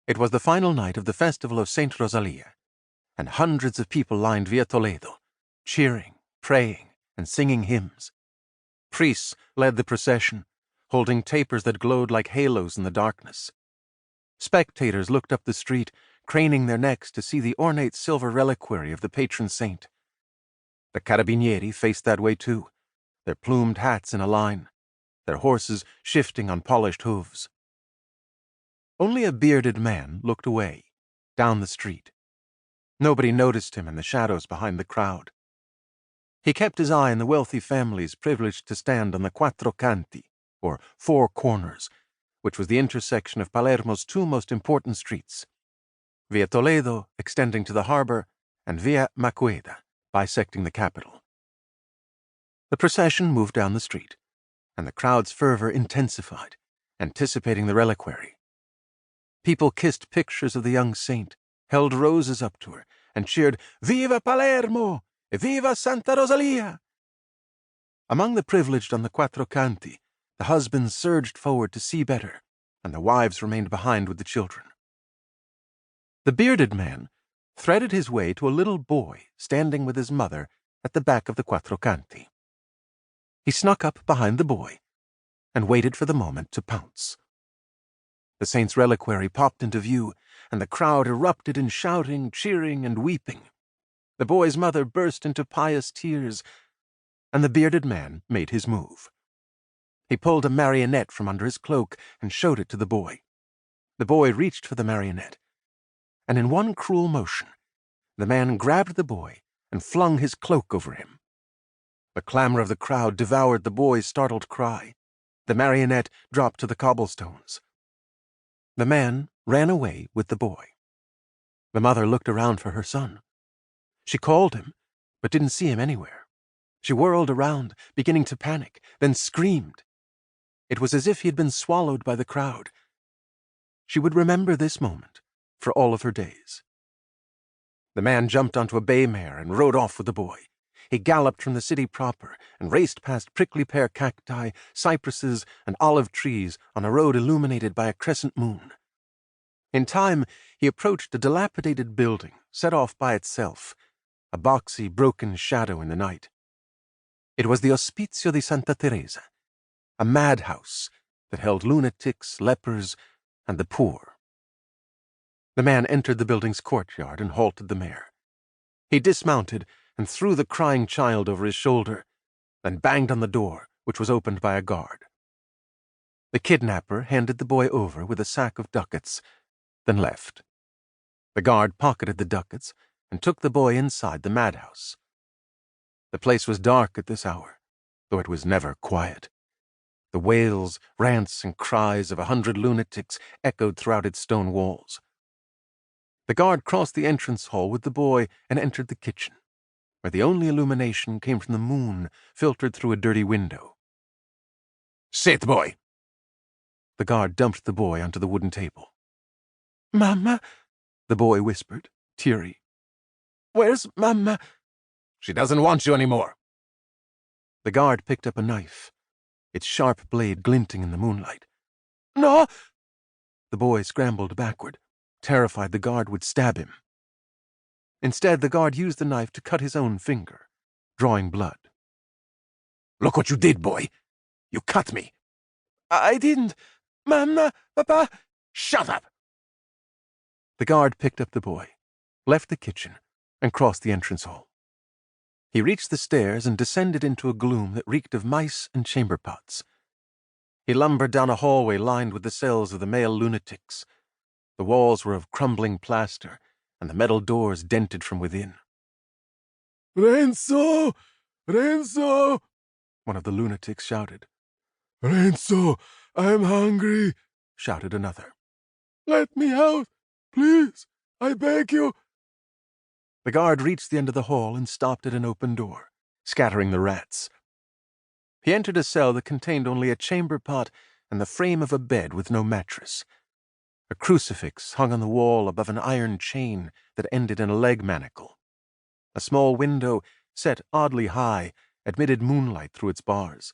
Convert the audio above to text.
It was the final night of the festival of Saint Rosalia, and hundreds of people lined Via Toledo, cheering, praying, and singing hymns. Priests led the procession, holding tapers that glowed like halos in the darkness. Spectators looked up the street, craning their necks to see the ornate silver reliquary of the patron saint. The carabinieri faced that way too, their plumed hats in a line, their horses shifting on polished hooves. Only a bearded man looked away, down the street. Nobody noticed him in the shadows behind the crowd. He kept his eye on the wealthy families privileged to stand on the Quattro Canti, or Four Corners, which was the intersection of Palermo's two most important streets, Via Toledo extending to the harbor, and Via Maqueda bisecting the capital. The procession moved down the street, and the crowd's fervor intensified, anticipating the reliquary. People kissed pictures of the young saint, held roses up to her, and cheered, "Viva Palermo! Viva Santa Rosalia!" Among the privileged on the Quattro Canti, the husbands surged forward to see better, and the wives remained behind with the children. The bearded man threaded his way to a little boy standing with his mother at the back of the Quattro Canti. He snuck up behind the boy and waited for the moment to pounce. The saint's reliquary popped into view, and the crowd erupted in shouting, cheering, and weeping. The boy's mother burst into pious tears, and the bearded man made his move. He pulled a marionette from under his cloak and showed it to the boy. The boy reached for the marionette, and in one cruel motion, the man grabbed the boy and flung his cloak over him. The clamor of the crowd devoured the boy's startled cry. The marionette dropped to the cobblestones. The man ran away with the boy. The mother looked around for her son. She called him, but didn't see him anywhere. She whirled around, beginning to panic, then screamed. It was as if he had been swallowed by the crowd. She would remember this moment for all of her days. The man jumped onto a bay mare and rode off with the boy. He galloped from the city proper and raced past prickly pear cacti, cypresses, and olive trees on a road illuminated by a crescent moon. In time, he approached a dilapidated building set off by itself, a boxy, broken shadow in the night. It was the Ospizio di Santa Teresa, a madhouse that held lunatics, lepers, and the poor. The man entered the building's courtyard and halted the mare. He dismounted and threw the crying child over his shoulder, then banged on the door, which was opened by a guard. The kidnapper handed the boy over with a sack of ducats, then left. The guard pocketed the ducats and took the boy inside the madhouse. The place was dark at this hour, though it was never quiet. The wails, rants, and cries of 100 lunatics echoed throughout its stone walls. The guard crossed the entrance hall with the boy and entered the kitchen, where the only illumination came from the moon filtered through a dirty window. "Sit, boy!" The guard dumped the boy onto the wooden table. "Mamma," the boy whispered, teary. "Where's Mamma?" "She doesn't want you anymore." The guard picked up a knife, its sharp blade glinting in the moonlight. "No!" The boy scrambled backward, terrified the guard would stab him. Instead, the guard used the knife to cut his own finger, drawing blood. "Look what you did, boy! You cut me!" "I didn't! Mamma! Papa!" "Shut up!" The guard picked up the boy, left the kitchen, and crossed the entrance hall. He reached the stairs and descended into a gloom that reeked of mice and chamber pots. He lumbered down a hallway lined with the cells of the male lunatics. The walls were of crumbling plaster, and the metal doors dented from within. "Renzo! Renzo!" one of the lunatics shouted. "Renzo, I'm hungry!" shouted another. "Let me out! Please! I beg you!" The guard reached the end of the hall and stopped at an open door, scattering the rats. He entered a cell that contained only a chamber pot and the frame of a bed with no mattress. A crucifix hung on the wall above an iron chain that ended in a leg manacle. A small window, set oddly high, admitted moonlight through its bars.